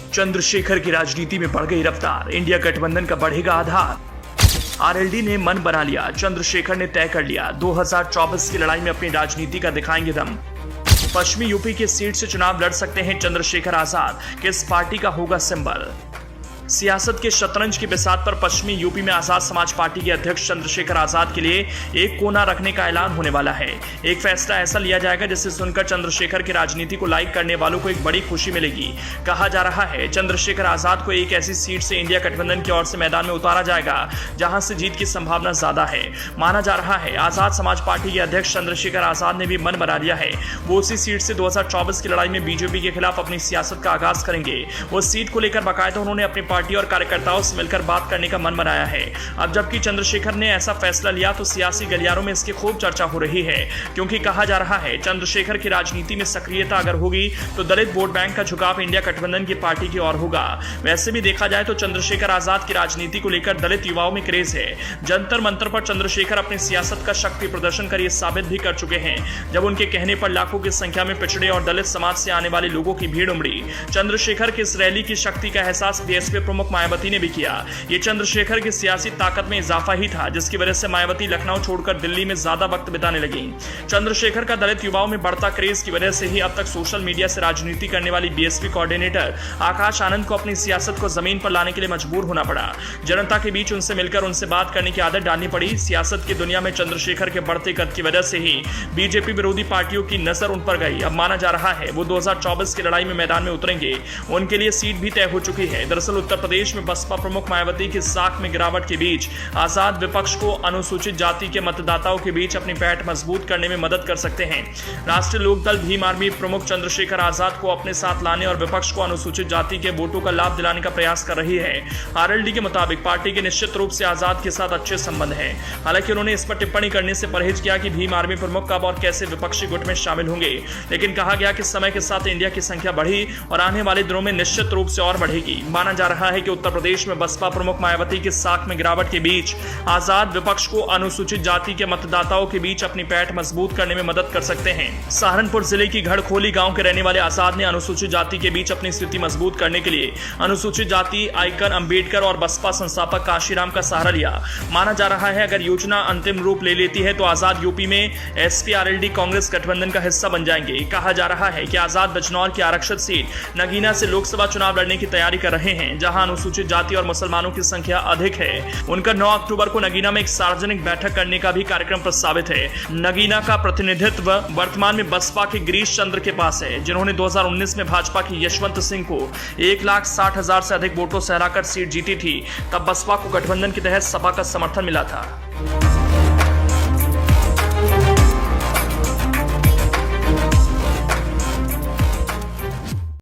चंद्रशेखर की राजनीति में बढ़ गई रफ्तार, इंडिया गठबंधन का बढ़ेगा आधार। आरएलडी ने मन बना लिया, चंद्रशेखर ने तय कर लिया, 2024 की लड़ाई में अपनी राजनीति का दिखाएंगे दम। पश्चिमी यूपी की सीट से चुनाव लड़ सकते हैं चंद्रशेखर आजाद, किस पार्टी का होगा सिंबल। सियासत के शतरंज की बिसात पर पश्चिमी यूपी में आजाद समाज पार्टी के अध्यक्ष चंद्रशेखर आजाद के लिए एक कोना रखने का ऐलान होने वाला है। एक फैसला ऐसा लिया जाएगा जिसे सुनकर चंद्रशेखर की राजनीति को लाइक करने वालों को एक बड़ी खुशी मिलेगी। कहा जा रहा है चंद्रशेखर आजाद को एक ऐसी सीट से इंडिया गठबंधन की ओर से मैदान में उतारा जाएगा जहां से जीत की संभावना ज्यादा है। माना जा रहा है आजाद समाज पार्टी के अध्यक्ष चंद्रशेखर आजाद ने भी मन बना लिया है, वो उसी सीट से 2024 की लड़ाई में बीजेपी के खिलाफ अपनी सियासत का आगाज करेंगे। उस सीट को लेकर बाकायदा उन्होंने अपनी पार्टी और कार्यकर्ताओं से मिलकर बात करने का मन बनाया है। अब जबकि चंद्रशेखर ने ऐसा फैसला लिया तो सियासी गलियारों में इसकी खूब चर्चा हो रही है, क्योंकि कहा जा रहा है चंद्रशेखर की राजनीति में सक्रियता अगर होगी तो दलित वोट बैंक का झुकाव इंडिया गठबंधन की पार्टी की ओर होगा। वैसे भी देखा जाए तो चंद्रशेखर आजाद की राजनीति को लेकर दलित युवाओं में क्रेज है। जंतर मंतर पर चंद्रशेखर अपनी सियासत का शक्ति प्रदर्शन कर ये साबित भी कर चुके हैं, जब उनके कहने पर लाखों की संख्या में पिछड़े और दलित समाज से आने वाले लोगों की भीड़ उमड़ी। चंद्रशेखर की इस रैली की शक्ति का एहसास बीएसपी प्रमुख मायावती ने भी किया। ये चंद्रशेखर की सियासी ताकत में इजाफा ही था जिसकी वजह से मायावती लखनऊ छोड़कर दिल्ली में ज्यादा वक्त बिताने लगी। चंद्रशेखर का दलित युवाओं में बढ़ता क्रेज की वजह से ही अब तक सोशल मीडिया से राजनीति करने वाली बीएसपी कोऑर्डिनेटर आकाश आनंद को अपनी सियासत को जमीन पर लाने के लिए मजबूर होना पड़ा। जनता के बीच उनसे मिलकर उनसे बात करने की आदत डालनी पड़ी। सियासत की दुनिया में चंद्रशेखर के बढ़ते कद की वजह से ही बीजेपी विरोधी पार्टियों की नजर उन पर गई। अब माना जा रहा है वो 2024 की लड़ाई में मैदान में उतरेंगे, उनके लिए सीट भी तय हो चुकी है। दरअसल उत्तर प्रदेश में बसपा प्रमुख मायावती की साख में गिरावट के बीच आजाद विपक्ष को अनुसूचित जाति के मतदाताओं के बीच अपनी पैठ मजबूत करने में मदद कर सकते हैं। राष्ट्रीय लोकदल भीम आर्मी प्रमुख चंद्रशेखर आजाद को अपने साथ लाने और विपक्ष को अनुसूचित जाति के वोटों का लाभ दिलाने का प्रयास कर रही है। आरएलडी के मुताबिक पार्टी के निश्चित रूप से आजाद के साथ अच्छे संबंध हैं। हालांकि उन्होंने इस पर टिप्पणी करने से परहेज किया कि भीम आर्मी प्रमुख कब और कैसे विपक्षी गुट में शामिल होंगे, लेकिन कहा गया कि समय के साथ इंडिया की संख्या बढ़ी और आने वाले दिनों में निश्चित रूप से और बढ़ेगी। माना जा रहा है कि उत्तर प्रदेश में बसपा प्रमुख मायावती की साख में गिरावट के बीच आजाद विपक्ष को अनुसूचित जाति के मतदाताओं के बीच अपनी पैठ मजबूत करने में मदद कर सकते हैं। सहारनपुर जिले की घड़खोली गांव के रहने वाले आजाद ने अनुसूचित जाति के बीच अपनी स्थिति मजबूत करने के लिए अनुसूचित जाति आइकन अंबेडकर और बसपा संस्थापक काशीराम का सहारा लिया। माना जा रहा है अगर योजना अंतिम रूप ले लेती है तो आजाद यूपी में एसपी आरएलडी कांग्रेस गठबंधन का हिस्सा बन जाएंगे। कहा जा रहा है कि आजाद बिजनौर की आरक्षित सीट नगीना से लोकसभा चुनाव लड़ने की तैयारी कर रहे हैं, जहां अनुसूचित जाति और मुसलमानों की संख्या अधिक है। उनका 9 अक्टूबर को नगीना में एक सार्वजनिक बैठक करने का भी कार्यक्रम प्रस्तावित है। नगीना का प्रतिनिधित्व वर्तमान में बसपा के गिरीश चंद्र के पास है, जिन्होंने 2019 में भाजपा की यशवंत सिंह को 1,60,000 से अधिक वोटों से हराकर सीट जीती थी। तब बसपा को गठबंधन के तहत सपा का समर्थन मिला था।